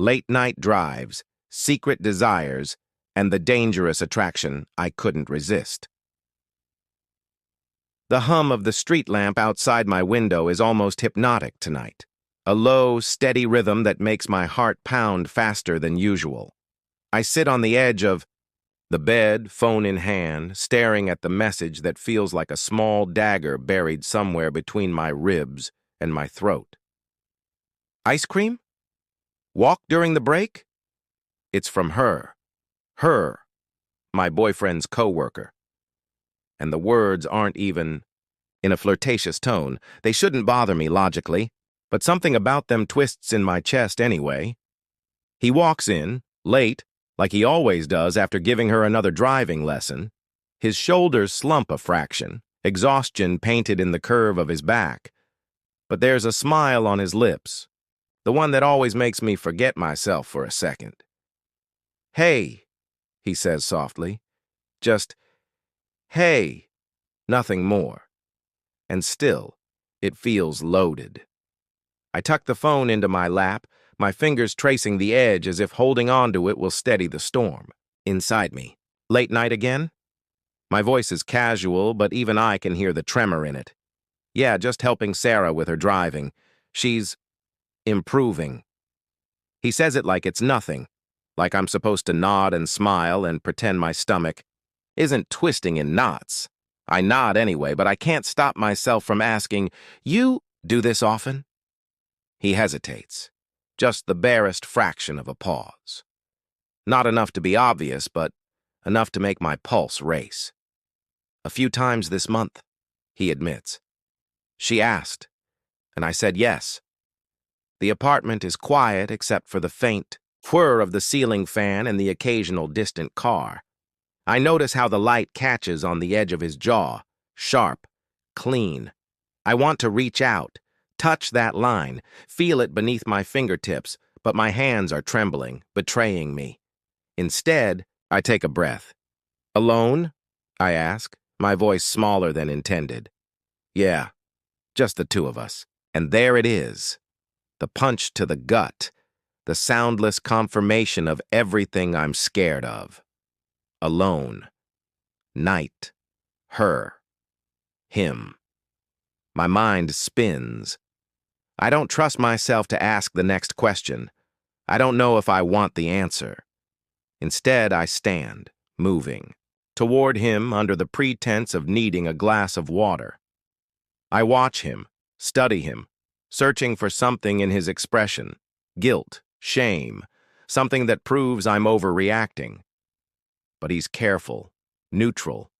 late-night drives, secret desires, and the dangerous attraction I couldn't resist. The hum of the street lamp outside my window is almost hypnotic tonight, a low, steady rhythm that makes my heart pound faster than usual. I sit on the edge of the bed, phone in hand, staring at the message that feels like a small dagger buried somewhere between my ribs and my throat. Ice cream? Walk during the break? It's from her. Her, my boyfriend's coworker. And the words aren't even in a flirtatious tone. They shouldn't bother me logically, but something about them twists in my chest anyway. He walks in, late, like he always does after giving her another driving lesson. His shoulders slump a fraction, exhaustion painted in the curve of his back. But there's a smile on his lips, the one that always makes me forget myself for a second. "Hey," he says softly. Just, "Hey," nothing more. And still, it feels loaded. I tuck the phone into my lap, my fingers tracing the edge as if holding onto it will steady the storm. Inside me, late night again? My voice is casual, but even I can hear the tremor in it. Yeah, just helping Sarah with her driving. She's improving. He says it like it's nothing, like I'm supposed to nod and smile and pretend my stomach isn't twisting in knots. I nod anyway, but I can't stop myself from asking, "You do this often?" He hesitates, just the barest fraction of a pause. Not enough to be obvious, but enough to make my pulse race. "A few times this month," he admits. She asked, and I said yes. The apartment is quiet except for the faint whir of the ceiling fan and the occasional distant car. I notice how the light catches on the edge of his jaw, sharp, clean. I want to reach out, touch that line, feel it beneath my fingertips, but my hands are trembling, betraying me. Instead, I take a breath. "Alone?" I ask, my voice smaller than intended. "Yeah, just the two of us." And there it is. The punch to the gut, the soundless confirmation of everything I'm scared of. Alone. Night. Her. Him. My mind spins. I don't trust myself to ask the next question. I don't know if I want the answer. Instead, I stand, moving, toward him under the pretense of needing a glass of water. I watch him, study him, searching for something in his expression, guilt, shame, something that proves I'm overreacting. But he's careful, neutral,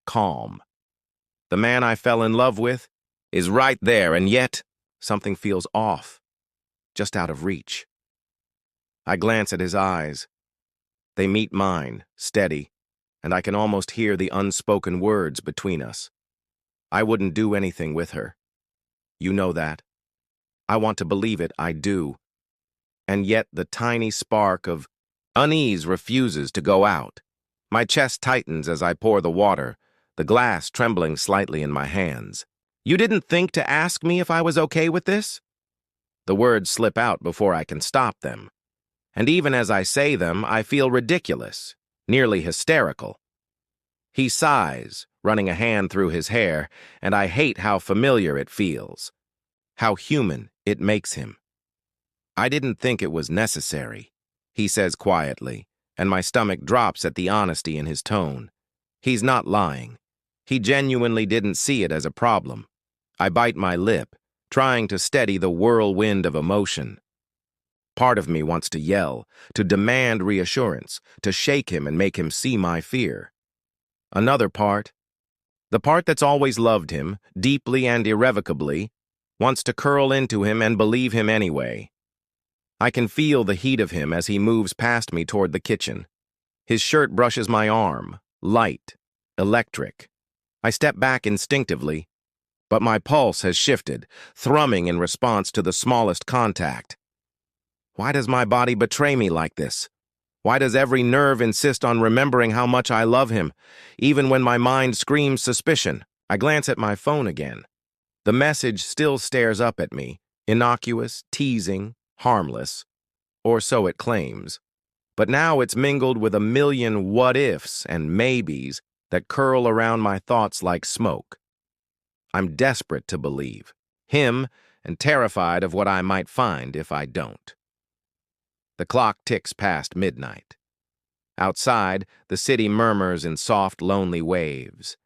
calm. The man I fell in love with is right there, and yet something feels off, just out of reach. I glance at his eyes. They meet mine, steady, and I can almost hear the unspoken words between us. I wouldn't do anything with her. You know that. I want to believe it, I do. And yet the tiny spark of unease refuses to go out. My chest tightens as I pour the water, the glass trembling slightly in my hands. "You didn't think to ask me if I was okay with this?" The words slip out before I can stop them. And even as I say them, I feel ridiculous, nearly hysterical. He sighs, running a hand through his hair, and I hate how familiar it feels, how human it makes him. "I didn't think it was necessary," he says quietly, and my stomach drops at the honesty in his tone. He's not lying. He genuinely didn't see it as a problem. I bite my lip, trying to steady the whirlwind of emotion. Part of me wants to yell, to demand reassurance, to shake him and make him see my fear. Another part, the part that's always loved him, deeply and irrevocably, wants to curl into him and believe him anyway. I can feel the heat of him as he moves past me toward the kitchen. His shirt brushes my arm, light, electric. I step back instinctively, but my pulse has shifted, thrumming in response to the smallest contact. Why does my body betray me like this? Why does every nerve insist on remembering how much I love him, even when my mind screams suspicion? I glance at my phone again. The message still stares up at me, innocuous, teasing, harmless. or so it claims. But now it's mingled with a million what-ifs and maybes that curl around my thoughts like smoke. I'm desperate to believe him and terrified of what I might find if I don't. The clock ticks past midnight. Outside, the city murmurs in soft, lonely waves.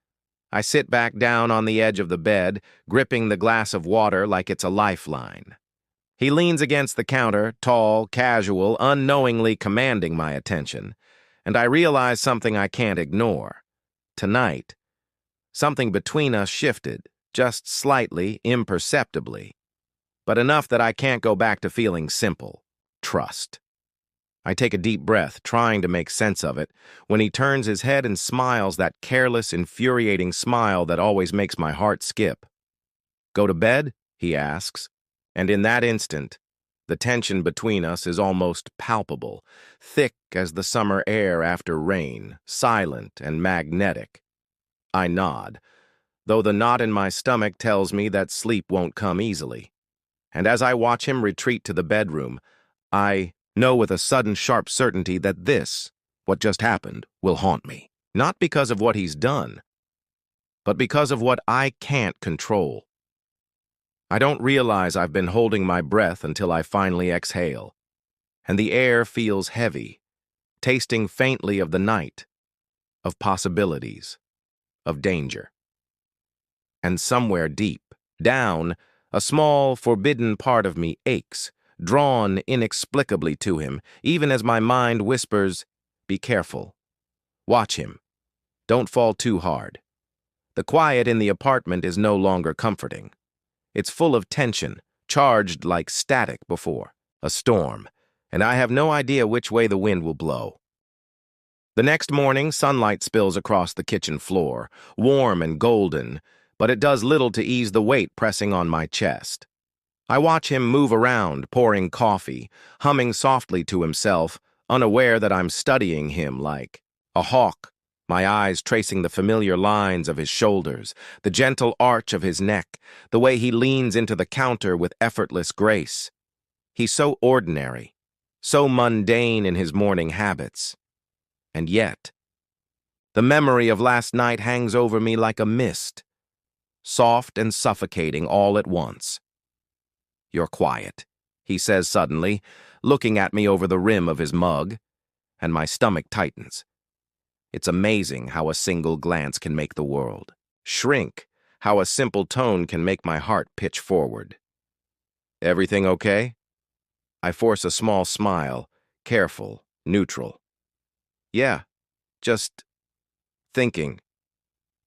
I sit back down on the edge of the bed, gripping the glass of water like it's a lifeline. He leans against the counter, tall, casual, unknowingly commanding my attention, and I realize something I can't ignore. Tonight, something between us shifted, just slightly, imperceptibly, but enough that I can't go back to feeling simple: trust. I take a deep breath, trying to make sense of it, when he turns his head and smiles that careless, infuriating smile that always makes my heart skip. "Go to bed?" he asks, and in that instant, the tension between us is almost palpable, thick as the summer air after rain, silent and magnetic. I nod, though the knot in my stomach tells me that sleep won't come easily. And as I watch him retreat to the bedroom, I know with a sudden sharp certainty that what just happened, will haunt me. Not because of what he's done, but because of what I can't control. I don't realize I've been holding my breath until I finally exhale, and the air feels heavy, tasting faintly of the night, of possibilities, of danger. And somewhere deep, down, a small, forbidden part of me aches, drawn inexplicably to him, even as my mind whispers, "Be careful. Watch him. Don't fall too hard." The quiet in the apartment is no longer comforting. It's full of tension, charged like static before a storm, and I have no idea which way the wind will blow. The next morning, sunlight spills across the kitchen floor, warm and golden, but it does little to ease the weight pressing on my chest. I watch him move around, pouring coffee, humming softly to himself, unaware that I'm studying him like a hawk, my eyes tracing the familiar lines of his shoulders, the gentle arch of his neck, the way he leans into the counter with effortless grace. He's so ordinary, so mundane in his morning habits. And yet, the memory of last night hangs over me like a mist, soft and suffocating all at once. "You're quiet," he says suddenly, looking at me over the rim of his mug, and my stomach tightens. It's amazing how a single glance can make the world shrink, how a simple tone can make my heart pitch forward. "Everything okay?" I force a small smile, careful, neutral. "Yeah, just thinking."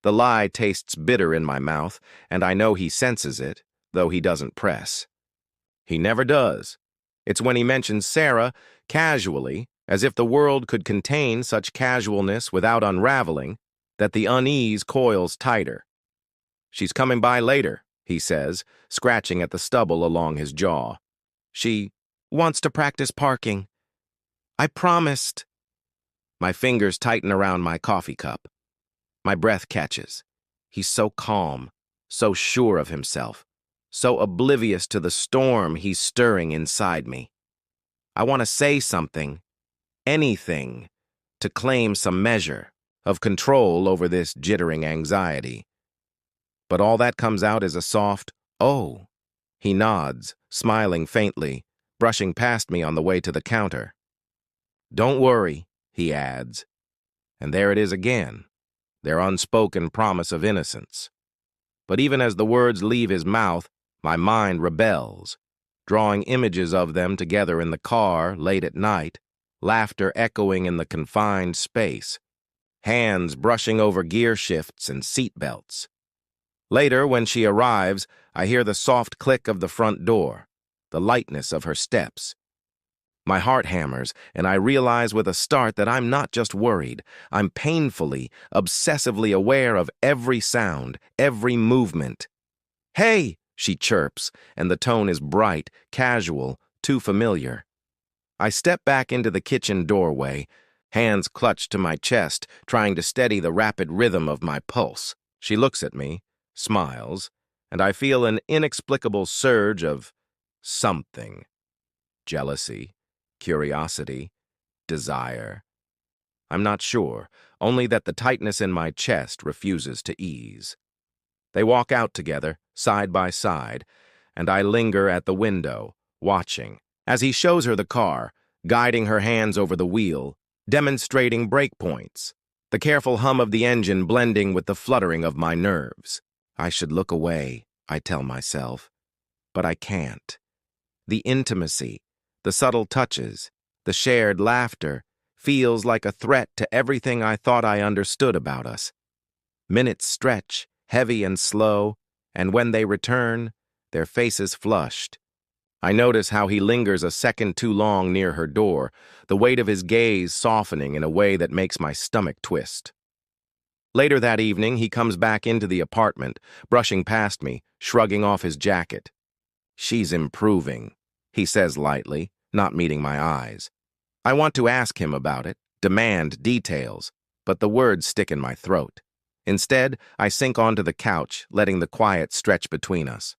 The lie tastes bitter in my mouth, and I know he senses it, though he doesn't press. He never does. It's when he mentions Sarah, casually, as if the world could contain such casualness without unraveling, that the unease coils tighter. "She's coming by later," he says, scratching at the stubble along his jaw. "She wants to practice parking. I promised." My fingers tighten around my coffee cup. My breath catches. He's so calm, so sure of himself, so oblivious to the storm he's stirring inside me. I want to say something, anything, to claim some measure of control over this jittering anxiety. But all that comes out is a soft, "Oh." He nods, smiling faintly, brushing past me on the way to the counter. "Don't worry," he adds. And there it is again, their unspoken promise of innocence. But even as the words leave his mouth, my mind rebels, drawing images of them together in the car late at night, laughter echoing in the confined space, hands brushing over gear shifts and seat belts. Later, when she arrives, I hear the soft click of the front door, the lightness of her steps. My heart hammers, and I realize with a start that I'm not just worried. I'm painfully, obsessively aware of every sound, every movement. "Hey!" she chirps, and the tone is bright, casual, too familiar. I step back into the kitchen doorway, hands clutched to my chest, trying to steady the rapid rhythm of my pulse. She looks at me, smiles, and I feel an inexplicable surge of something. Jealousy, Curiosity? Desire? I'm not sure, only that the tightness in my chest refuses to ease. They walk out together, side by side, and I linger at the window, watching, as he shows her the car, guiding her hands over the wheel, demonstrating brake points, the careful hum of the engine blending with the fluttering of my nerves. I should look away, I tell myself, but I can't. The intimacy, the subtle touches, the shared laughter, feels like a threat to everything I thought I understood about us. Minutes stretch, heavy and slow, and when they return, their faces flushed. I notice how he lingers a second too long near her door, the weight of his gaze softening in a way that makes my stomach twist. Later that evening, he comes back into the apartment, brushing past me, shrugging off his jacket. "She's improving," he says lightly, not meeting my eyes. I want to ask him about it, demand details, but the words stick in my throat. Instead, I sink onto the couch, letting the quiet stretch between us.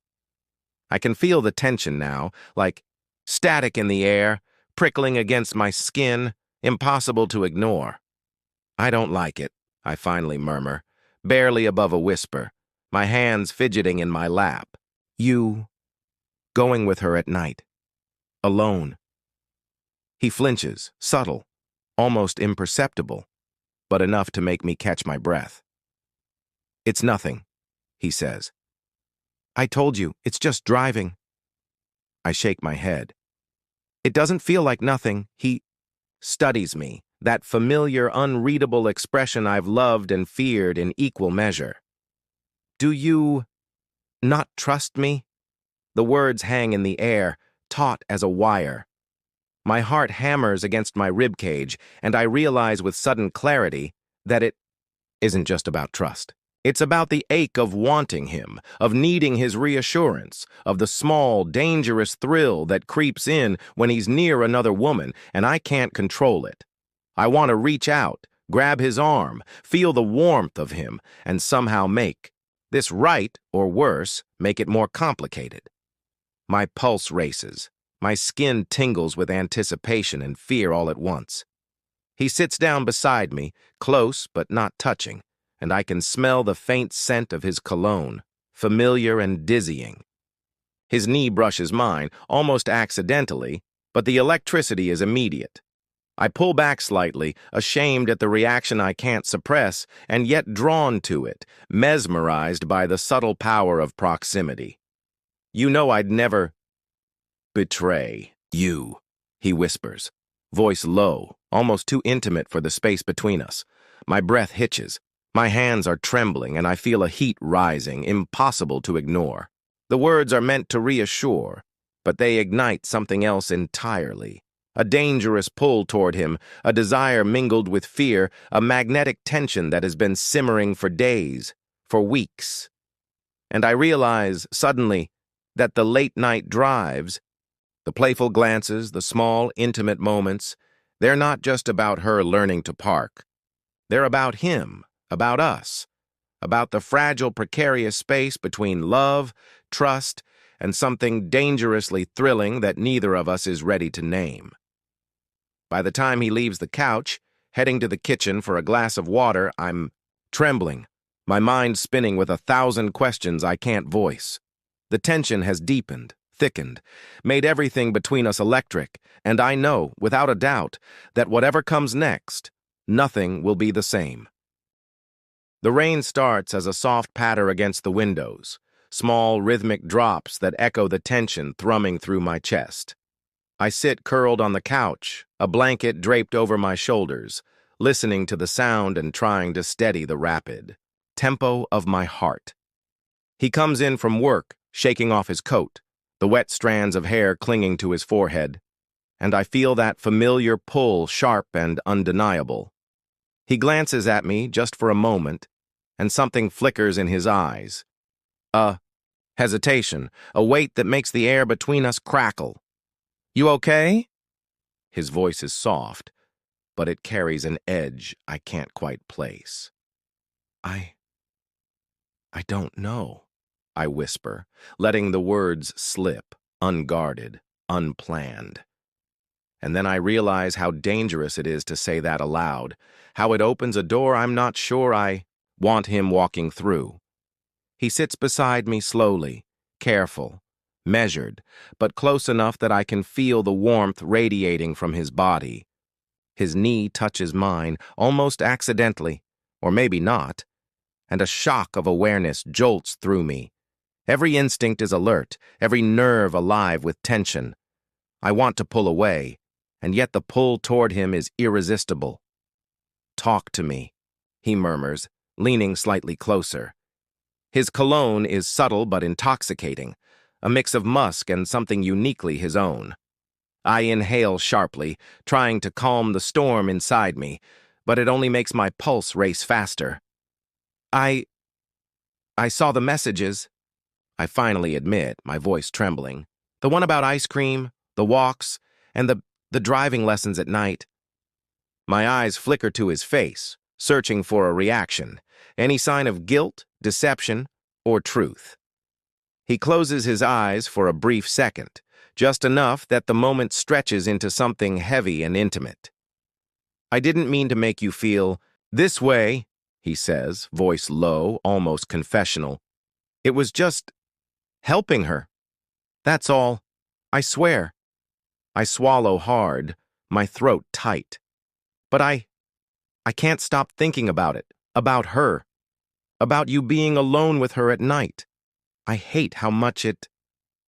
I can feel the tension now, like static in the air, prickling against my skin, impossible to ignore. "I don't like it," I finally murmur, barely above a whisper, my hands fidgeting in my lap. "You going with her at night, alone." He flinches, subtle, almost imperceptible, but enough to make me catch my breath. "It's nothing," he says. "I told you, it's just driving." I shake my head. "It doesn't feel like nothing." He studies me, that familiar, unreadable expression I've loved and feared in equal measure. "Do you not trust me?" The words hang in the air, taut as a wire. My heart hammers against my ribcage, and I realize with sudden clarity that it isn't just about trust. It's about the ache of wanting him, of needing his reassurance, of the small, dangerous thrill that creeps in when he's near another woman, and I can't control it. I want to reach out, grab his arm, feel the warmth of him, and somehow make this right, or worse, make it more complicated. My pulse races. My skin tingles with anticipation and fear all at once. He sits down beside me, close but not touching, and I can smell the faint scent of his cologne, familiar and dizzying. His knee brushes mine, almost accidentally, but the electricity is immediate. I pull back slightly, ashamed at the reaction I can't suppress, and yet drawn to it, mesmerized by the subtle power of proximity. "You know I'd never betray you," he whispers, voice low, almost too intimate for the space between us. My breath hitches. My hands are trembling, and I feel a heat rising, impossible to ignore. The words are meant to reassure, but they ignite something else entirely. A dangerous pull toward him, a desire mingled with fear, a magnetic tension that has been simmering for days, for weeks. And I realize, suddenly, that the late-night drives, the playful glances, the small, intimate moments, they're not just about her learning to park. They're about him, about us, about the fragile, precarious space between love, trust, and something dangerously thrilling that neither of us is ready to name. By the time he leaves the couch, heading to the kitchen for a glass of water, I'm trembling, my mind spinning with 1,000 questions I can't voice. The tension has deepened, thickened, made everything between us electric, and I know, without a doubt, that whatever comes next, nothing will be the same. The rain starts as a soft patter against the windows, small rhythmic drops that echo the tension thrumming through my chest. I sit curled on the couch, a blanket draped over my shoulders, listening to the sound and trying to steady the rapid tempo of my heart. He comes in from work, shaking off his coat, the wet strands of hair clinging to his forehead, and I feel that familiar pull, sharp and undeniable. He glances at me just for a moment, and something flickers in his eyes. A hesitation, a weight that makes the air between us crackle. "You okay?" His voice is soft, but it carries an edge I can't quite place. I don't know," I whisper, letting the words slip, unguarded, unplanned. And then I realize how dangerous it is to say that aloud, how it opens a door I'm not sure I want him walking through. He sits beside me slowly, careful, measured, but close enough that I can feel the warmth radiating from his body. His knee touches mine, almost accidentally, or maybe not, and a shock of awareness jolts through me. Every instinct is alert, every nerve alive with tension. I want to pull away, and yet the pull toward him is irresistible. "Talk to me," he murmurs, leaning slightly closer. His cologne is subtle but intoxicating, a mix of musk and something uniquely his own. I inhale sharply, trying to calm the storm inside me, but it only makes my pulse race faster. I saw the messages," I finally admit, my voice trembling. "The one about ice cream, the walks, and the driving lessons at night." My eyes flicker to his face, searching for a reaction, any sign of guilt, deception, or truth. He closes his eyes for a brief second, just enough that the moment stretches into something heavy and intimate. "I didn't mean to make you feel this way," he says, voice low, almost confessional. "It was just helping her. That's all. I swear." I swallow hard, my throat tight. "But I can't stop thinking about it, about her, about you being alone with her at night. I hate how much it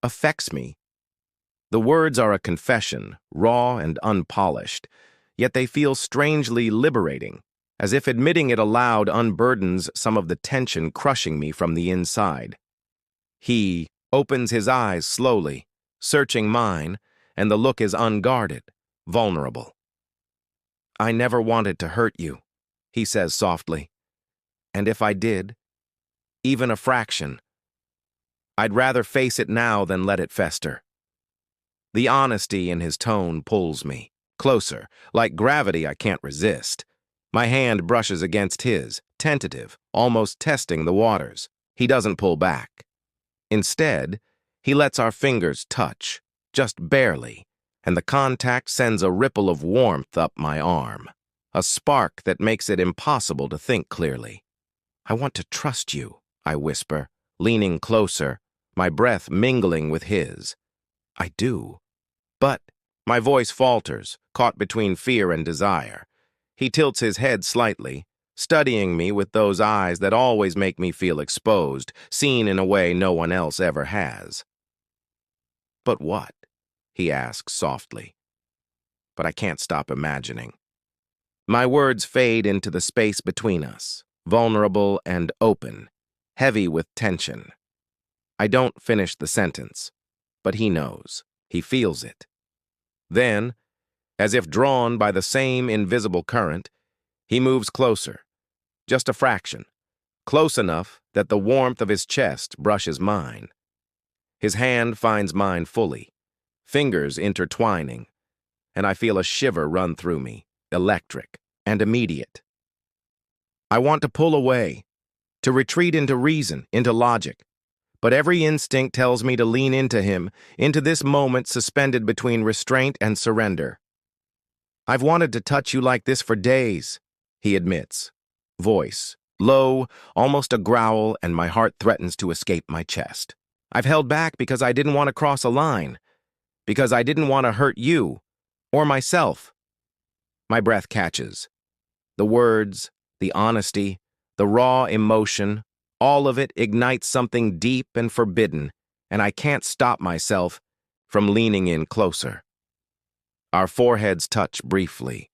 affects me." The words are a confession, raw and unpolished, yet they feel strangely liberating, as if admitting it aloud unburdens some of the tension crushing me from the inside. He opens his eyes slowly, searching mine, and the look is unguarded, vulnerable. "I never wanted to hurt you," he says softly. "And if I did, even a fraction, I'd rather face it now than let it fester." The honesty in his tone pulls me closer, like gravity I can't resist. My hand brushes against his, tentative, almost testing the waters. He doesn't pull back. Instead, he lets our fingers touch, just barely, and the contact sends a ripple of warmth up my arm, a spark that makes it impossible to think clearly. "I want to trust you," I whisper, leaning closer, my breath mingling with his. "I do. But," my voice falters, caught between fear and desire. He tilts his head slightly, studying me with those eyes that always make me feel exposed, seen in a way no one else ever has. "But what?" he asks softly. But I can't stop imagining. My words fade into the space between us, vulnerable and open, heavy with tension. I don't finish the sentence, but he knows. He feels it. Then, as if drawn by the same invisible current, he moves closer, just a fraction, close enough that the warmth of his chest brushes mine. His hand finds mine fully, fingers intertwining, and I feel a shiver run through me, electric and immediate. I want to pull away, to retreat into reason, into logic, but every instinct tells me to lean into him, into this moment suspended between restraint and surrender. "I've wanted to touch you like this for days," he admits, voice low, almost a growl, and my heart threatens to escape my chest. "I've held back because I didn't want to cross a line, because I didn't want to hurt you, or myself." My breath catches. The words, the honesty, the raw emotion, all of it ignites something deep and forbidden, and I can't stop myself from leaning in closer. Our foreheads touch briefly,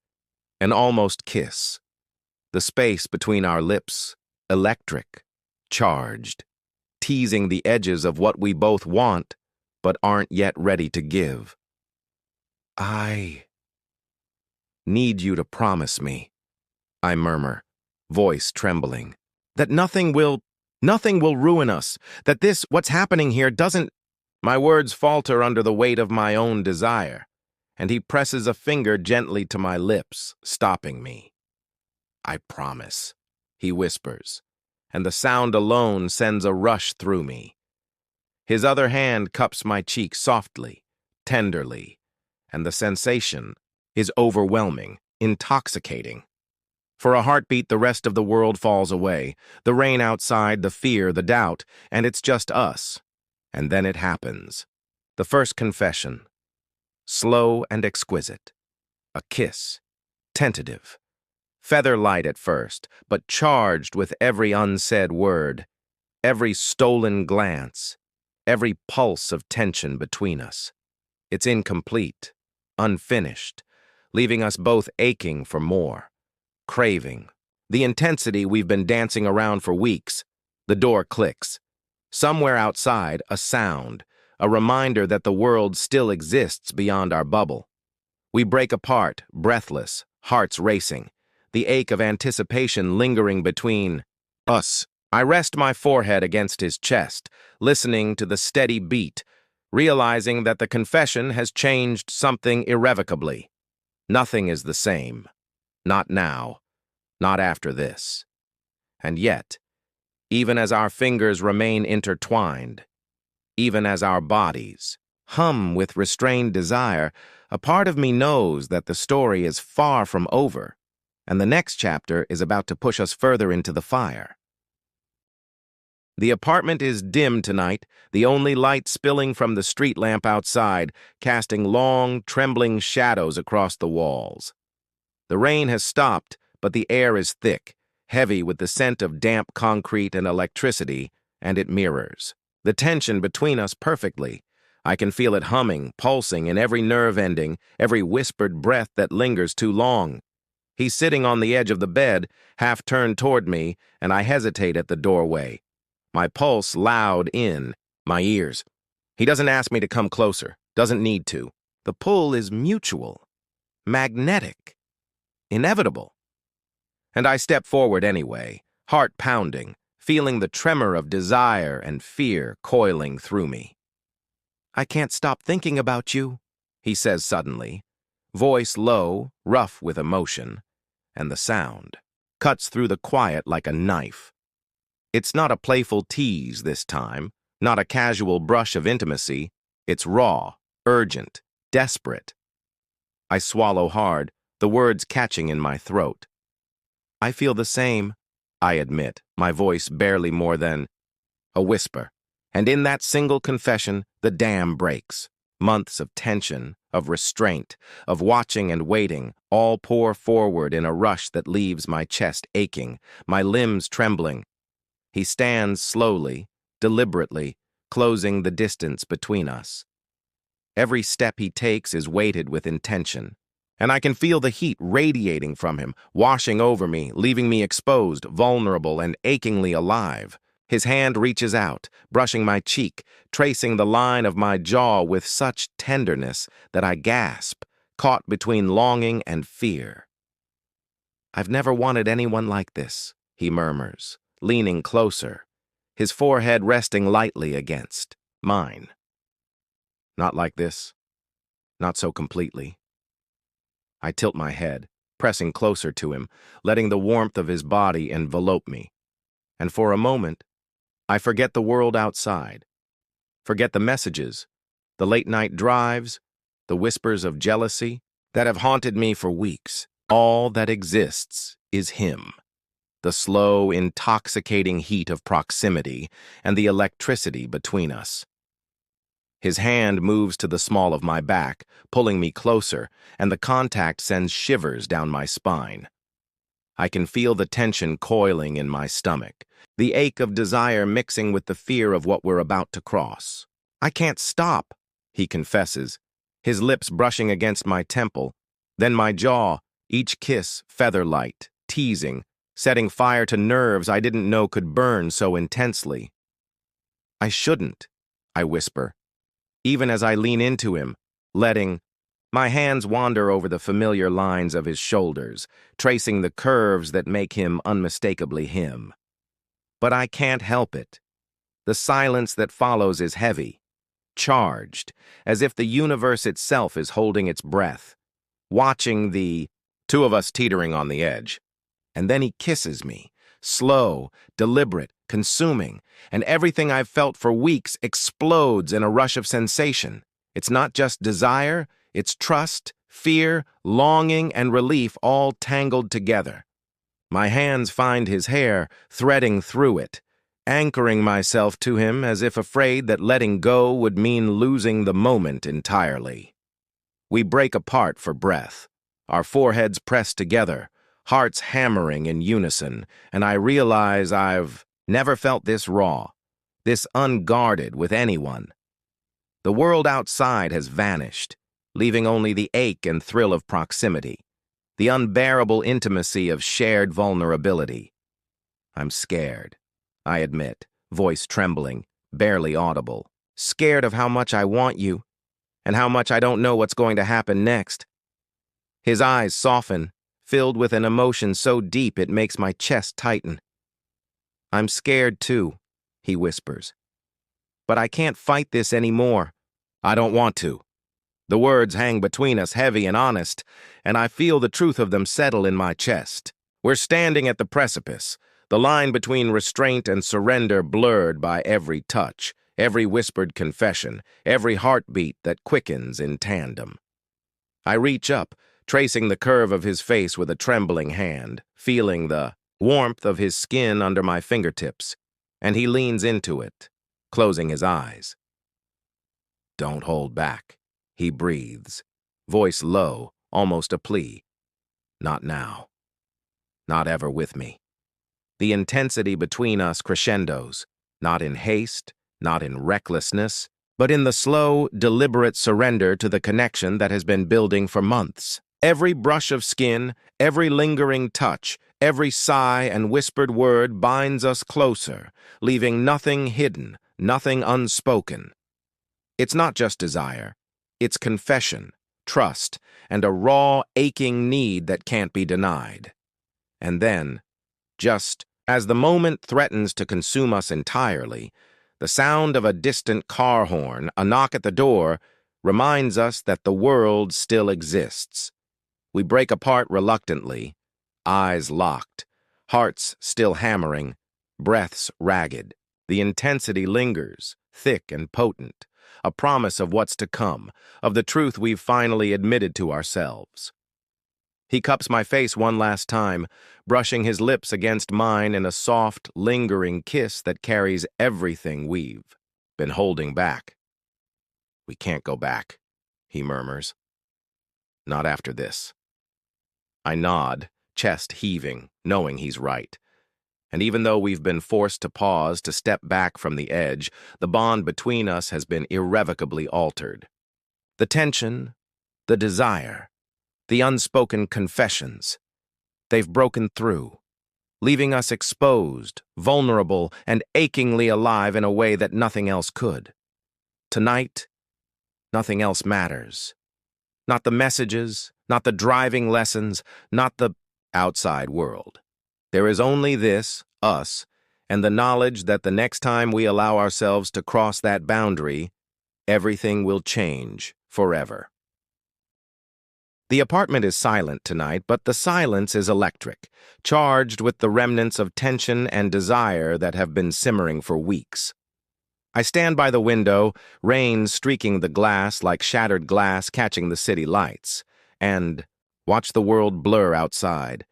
an almost kiss. The space between our lips, electric, charged, teasing the edges of what we both want, but aren't yet ready to give. "I need you to promise me," I murmur, voice trembling, "that nothing will ruin us, that what's happening here doesn't—" My words falter under the weight of my own desire, and he presses a finger gently to my lips, stopping me. "I promise," he whispers, and the sound alone sends a rush through me. His other hand cups my cheek softly, tenderly, and the sensation is overwhelming, intoxicating. For a heartbeat, the rest of the world falls away, the rain outside, the fear, the doubt, and it's just us. And then it happens. The first confession. Slow and exquisite. A kiss. Tentative. Feather light at first, but charged with every unsaid word, every stolen glance, every pulse of tension between us. It's incomplete, unfinished, leaving us both aching for more, craving. The intensity we've been dancing around for weeks. The door clicks. Somewhere outside, a sound, a reminder that the world still exists beyond our bubble. We break apart, breathless, hearts racing, the ache of anticipation lingering between us. I rest my forehead against his chest, listening to the steady beat, realizing that the confession has changed something irrevocably. Nothing is the same. Not now. Not after this. And yet, even as our fingers remain intertwined, even as our bodies hum with restrained desire, a part of me knows that the story is far from over, and the next chapter is about to push us further into the fire. The apartment is dim tonight, the only light spilling from the street lamp outside, casting long, trembling shadows across the walls. The rain has stopped, but the air is thick, heavy with the scent of damp concrete and electricity, and it mirrors the tension between us perfectly. I can feel it humming, pulsing in every nerve ending, every whispered breath that lingers too long. He's sitting on the edge of the bed, half turned toward me, and I hesitate at the doorway. My pulse loud in my ears. He doesn't ask me to come closer, doesn't need to. The pull is mutual, magnetic, inevitable. And I step forward anyway, heart pounding, feeling the tremor of desire and fear coiling through me. "I can't stop thinking about you," he says suddenly, voice low, rough with emotion, and the sound cuts through the quiet like a knife. It's not a playful tease this time, not a casual brush of intimacy. It's raw, urgent, desperate. I swallow hard, the words catching in my throat. "I feel the same," I admit, my voice barely more than a whisper. And in that single confession, the dam breaks. Months of tension, of restraint, of watching and waiting, all pour forward in a rush that leaves my chest aching, my limbs trembling. He stands slowly, deliberately, closing the distance between us. Every step he takes is weighted with intention, and I can feel the heat radiating from him, washing over me, leaving me exposed, vulnerable, and achingly alive. His hand reaches out, brushing my cheek, tracing the line of my jaw with such tenderness that I gasp, caught between longing and fear. "I've never wanted anyone like this," he murmurs, leaning closer, his forehead resting lightly against mine. "Not like this. Not so completely." I tilt my head, pressing closer to him, letting the warmth of his body envelope me. And for a moment, I forget the world outside, forget the messages, the late-night drives, the whispers of jealousy that have haunted me for weeks. All that exists is him, the slow, intoxicating heat of proximity and the electricity between us. His hand moves to the small of my back, pulling me closer, and the contact sends shivers down my spine. I can feel the tension coiling in my stomach, the ache of desire mixing with the fear of what we're about to cross. "I can't stop," he confesses, his lips brushing against my temple, then my jaw, each kiss feather-light, teasing, setting fire to nerves I didn't know could burn so intensely. "I shouldn't," I whisper, even as I lean into him, letting my hands wander over the familiar lines of his shoulders, tracing the curves that make him unmistakably him. But I can't help it. The silence that follows is heavy, charged, as if the universe itself is holding its breath, watching the two of us teetering on the edge. And then he kisses me, slow, deliberate, consuming, and everything I've felt for weeks explodes in a rush of sensation. It's not just desire, It's trust, fear, longing, and relief all tangled together. My hands find his hair, threading through it, anchoring myself to him as if afraid that letting go would mean losing the moment entirely. We break apart for breath, our foreheads pressed together, hearts hammering in unison, and I realize I've never felt this raw, this unguarded with anyone. The world outside has vanished, leaving only the ache and thrill of proximity, the unbearable intimacy of shared vulnerability. I'm scared, I admit, voice trembling, barely audible. Scared of how much I want you, and how much I don't know what's going to happen next. His eyes soften, filled with an emotion so deep it makes my chest tighten. I'm scared too, he whispers. But I can't fight this anymore. I don't want to. The words hang between us heavy and honest, and I feel the truth of them settle in my chest. We're standing at the precipice, the line between restraint and surrender blurred by every touch, every whispered confession, every heartbeat that quickens in tandem. I reach up, tracing the curve of his face with a trembling hand, feeling the warmth of his skin under my fingertips, and he leans into it, closing his eyes. Don't hold back, he breathes, voice low, almost a plea. Not now. Not ever with me. The intensity between us crescendos, not in haste, not in recklessness, but in the slow, deliberate surrender to the connection that has been building for months. Every brush of skin, every lingering touch, every sigh and whispered word binds us closer, leaving nothing hidden, nothing unspoken. It's not just desire. It's confession, trust, and a raw, aching need that can't be denied. And then, just as the moment threatens to consume us entirely, the sound of a distant car horn, a knock at the door, reminds us that the world still exists. We break apart reluctantly, eyes locked, hearts still hammering, breaths ragged. The intensity lingers, thick and potent, a promise of what's to come, of the truth we've finally admitted to ourselves. He cups my face one last time, brushing his lips against mine in a soft, lingering kiss that carries everything we've been holding back. We can't go back, he murmurs. Not after this. I nod, chest heaving, knowing he's right. And even though we've been forced to pause, to step back from the edge, the bond between us has been irrevocably altered. The tension, the desire, the unspoken confessions, they've broken through, leaving us exposed, vulnerable, and achingly alive in a way that nothing else could. Tonight, nothing else matters. Not the messages, not the driving lessons, not the outside world. There is only this, us, and the knowledge that the next time we allow ourselves to cross that boundary, everything will change forever. The apartment is silent tonight, but the silence is electric, charged with the remnants of tension and desire that have been simmering for weeks. I stand by the window, rain streaking the glass like shattered glass catching the city lights, and watch the world blur outside.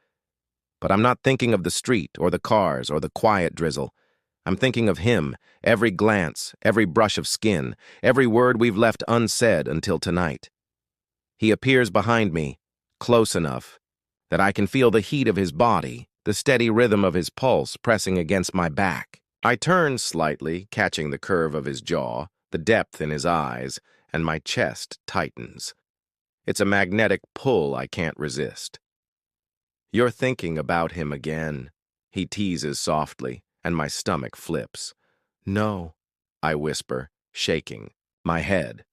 But I'm not thinking of the street or the cars or the quiet drizzle. I'm thinking of him, every glance, every brush of skin, every word we've left unsaid until tonight. He appears behind me, close enough that I can feel the heat of his body, the steady rhythm of his pulse pressing against my back. I turn slightly, catching the curve of his jaw, the depth in his eyes, and my chest tightens. It's a magnetic pull I can't resist. You're thinking about him again, he teases softly, and my stomach flips. No, I whisper, shaking my head.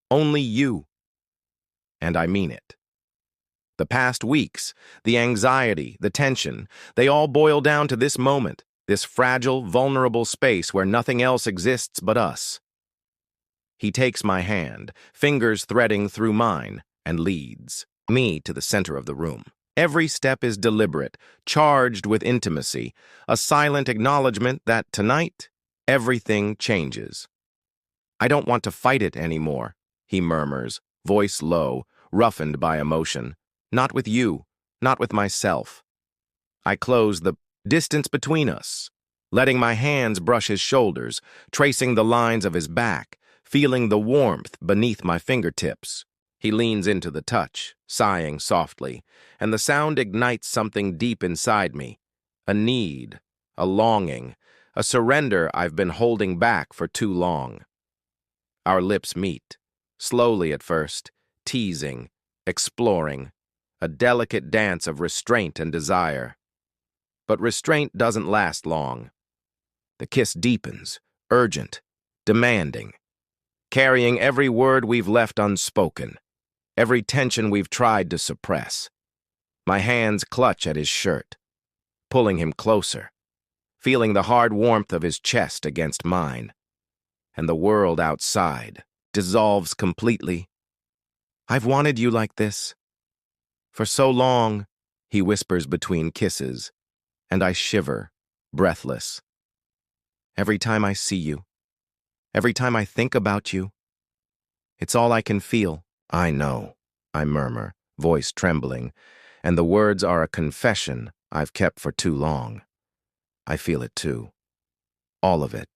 Only you. And I mean it. The past weeks, the anxiety, the tension, they all boil down to this moment, this fragile, vulnerable space where nothing else exists but us. He takes my hand, fingers threading through mine, and leads me to the center of the room. Every step is deliberate, charged with intimacy, a silent acknowledgement that tonight, everything changes. I don't want to fight it anymore, he murmurs, voice low, roughened by emotion. Not with you, not with myself. I closed the distance between us, letting my hands brush his shoulders, tracing the lines of his back, feeling the warmth beneath my fingertips. He leans into the touch, sighing softly, and the sound ignites something deep inside me, a need, a longing, a surrender I've been holding back for too long. Our lips meet, slowly at first, teasing, exploring, a delicate dance of restraint and desire. But restraint doesn't last long. The kiss deepens, urgent, demanding, carrying every word we've left unspoken, every tension we've tried to suppress. My hands clutch at his shirt, pulling him closer, feeling the hard warmth of his chest against mine, and the world outside dissolves completely. I've wanted you like this. For so long, he whispers between kisses, and I shiver, breathless. Every time I see you, every time I think about you, it's all I can feel. I know, I murmur, voice trembling, and the words are a confession I've kept for too long. I feel it too. All of it.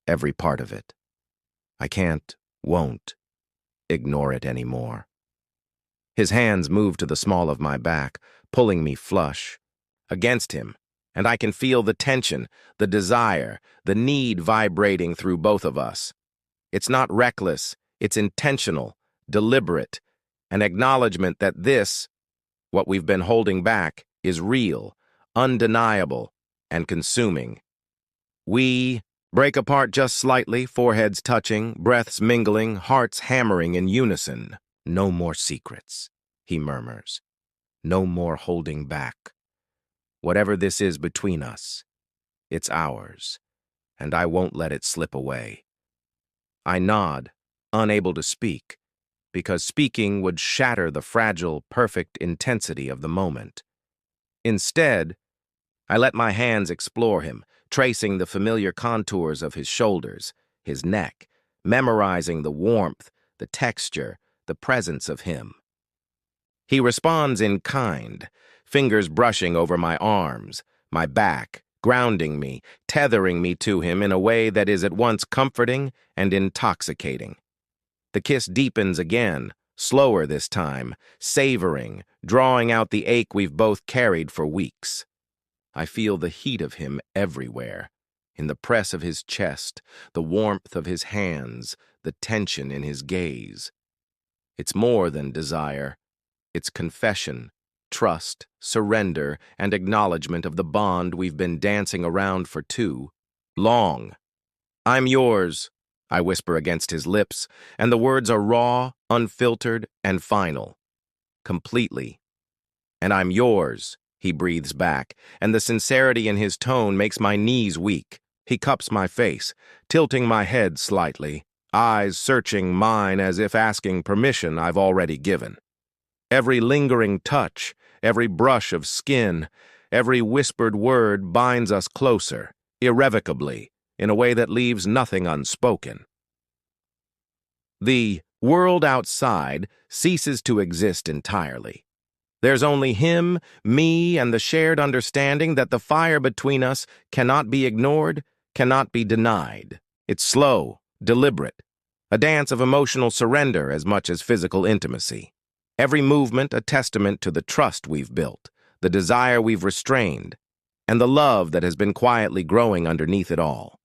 Every part of it. I can't, won't, ignore it anymore. His hands move to the small of my back, pulling me flush, against him, and I can feel the tension, the desire, the need vibrating through both of us. It's not reckless, it's intentional, deliberate, an acknowledgement that this, what we've been holding back, is real, undeniable, and consuming. We break apart just slightly, foreheads touching, breaths mingling, hearts hammering in unison. No more secrets, he murmurs. No more holding back. Whatever this is between us, it's ours, and I won't let it slip away. I nod, unable to speak, because speaking would shatter the fragile, perfect intensity of the moment. Instead, I let my hands explore him, tracing the familiar contours of his shoulders, his neck, memorizing the warmth, the texture, the presence of him. He responds in kind, fingers brushing over my arms, my back, grounding me, tethering me to him in a way that is at once comforting and intoxicating. The kiss deepens again, slower this time, savoring, drawing out the ache we've both carried for weeks. I feel the heat of him everywhere, in the press of his chest, the warmth of his hands, the tension in his gaze. It's more than desire. It's confession, trust, surrender, and acknowledgement of the bond we've been dancing around for too long. I'm yours, I whisper against his lips, and the words are raw, unfiltered, and final. Completely. And I'm yours, he breathes back, and the sincerity in his tone makes my knees weak. He cups my face, tilting my head slightly, eyes searching mine as if asking permission I've already given. Every lingering touch, every brush of skin, every whispered word binds us closer, irrevocably, in a way that leaves nothing unspoken. The world outside ceases to exist entirely. There's only him, me, and the shared understanding that the fire between us cannot be ignored, cannot be denied. It's slow, deliberate, a dance of emotional surrender as much as physical intimacy. Every movement a testament to the trust we've built, the desire we've restrained, and the love that has been quietly growing underneath it all.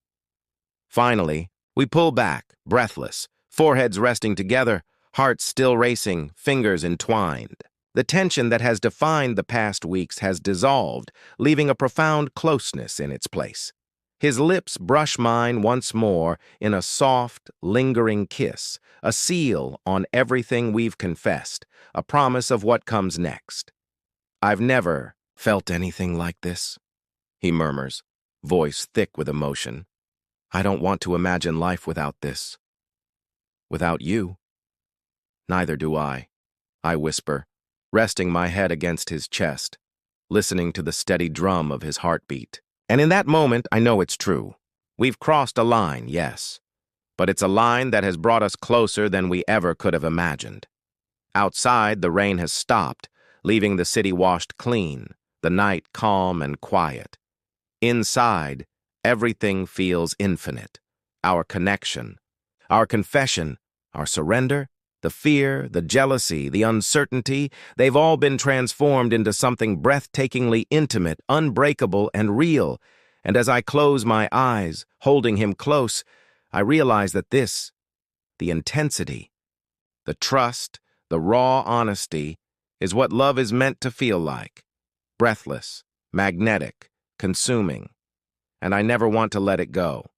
Finally, we pull back, breathless, foreheads resting together, hearts still racing, fingers entwined. The tension that has defined the past weeks has dissolved, leaving a profound closeness in its place. His lips brush mine once more in a soft, lingering kiss, a seal on everything we've confessed, a promise of what comes next. I've never felt anything like this, he murmurs, voice thick with emotion. I don't want to imagine life without this. Without you. Neither do I whisper, resting my head against his chest, listening to the steady drum of his heartbeat. And in that moment, I know it's true. We've crossed a line, yes, but it's a line that has brought us closer than we ever could have imagined. Outside, the rain has stopped, leaving the city washed clean, the night calm and quiet. Inside, everything feels infinite. Our connection, our confession, our surrender, the fear, the jealousy, the uncertainty, they've all been transformed into something breathtakingly intimate, unbreakable, and real. And as I close my eyes, holding him close, I realize that this, the intensity, the trust, the raw honesty, is what love is meant to feel like. Breathless, magnetic, consuming. And I never want to let it go.